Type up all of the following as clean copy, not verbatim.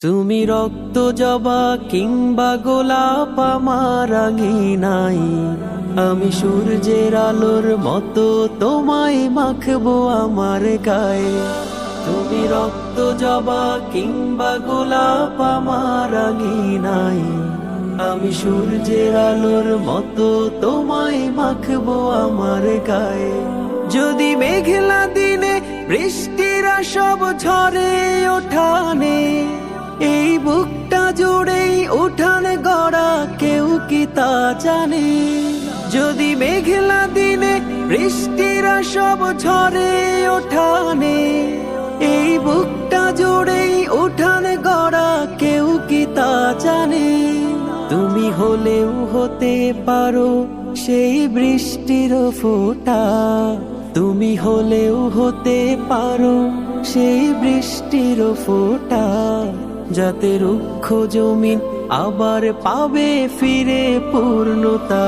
তুমি রক্ত জবা কিংবা গোলাপ আমার নাই, আমি সূর্যের আলোর মতো তোমায় মাখবো আমার গায়ে। তুমি রক্ত জবা কিংবা গোলাপ আমার নাই, আমি সূর্যের আলোর মতো তোমায় মাখবো আমার গায়ে। যদি মেঘলা দিনে বৃষ্টিরা সব ঝরে ওঠানে, এই বুকটা জুড়েই উঠান গড়া কেউ কি তা জানে। যদি মেঘলা দিনে বৃষ্টিরা সব ঝরে ওঠানে, এই বুকটা জুড়েই উঠান গড়া কেউ কি তা জানে। তুমি হলেও হতে পারো সেই বৃষ্টির ফোঁটা, তুমি হলেও হতে পারো সেই বৃষ্টির ফোঁটা, যাতে রুক্ষ জমিন আবার পাবে ফিরে পূর্ণতা।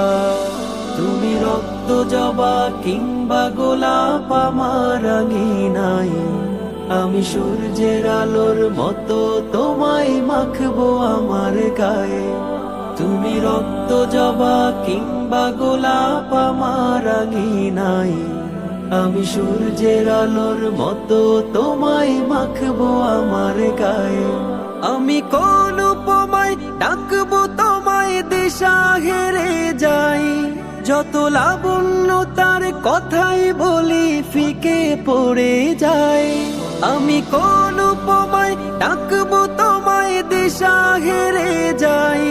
তুমি রক্ত জবা কিংবা গোলাপ আমার নাই, আমি সূর্যের আলোর মতো তোমায় মাখবো আমার গায়ে। তুমি রক্ত জবা কিংবা গোলাপ আমার নাই, আমি সূর্যের আলোর মতো তোমায় মাখবো আমার গায়ে। আমি কোন উপমায় ডাকবো তোমায় দিশা হেরে যাই, যত লাবণ্য তার কথাই বলি ফিকে পড়ে যায়। আমি কোন উপমায় ডাকবো তোমায় দিশা হেরে যাই,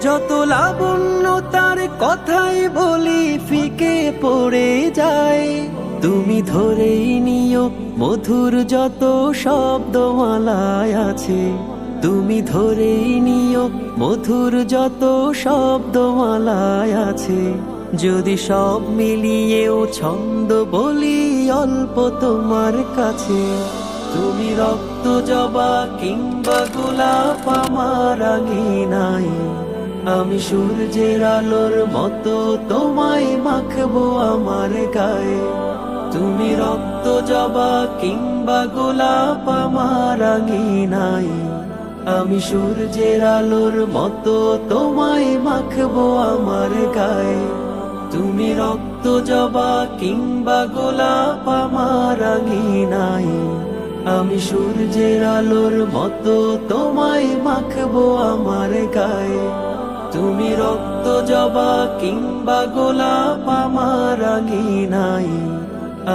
যত লাবণ্য তার কথাই বলি ফিকে পড়ে যায়। তুমি ধরেই নিও মধুর যত শব্দমালায় আছে, তুমি ধরেই নিও মধুর যত শব্দমালায় আছে। যদি সব মিলিয়েও ছন্দ বলি অল্প তোমার কাছে। তুমি রক্ত জবা কিংবা গোলাপ আমার নাই, আমি সূর্যের আলোর মতো তোমায় মাখবো আমার গায়ে। তুমি রক্ত জবা কিংবা গোলাপ আমার নাই, আমি সূর্যের আলোর মতো তোমায় মাখবো আমার গায়ে। তুমি রক্ত জবা কিংবা গোলাপ আমার নাই, আমি সূর্যের আলোর মতো তোমায় মাখবো আমার গায়ে। তুমি রক্ত জবা কিংবা গোলাপ আমার নাই,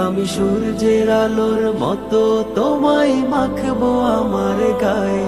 আমি সূর্যের আলোর মতো তোমায় মাখবো আমার গায়ে।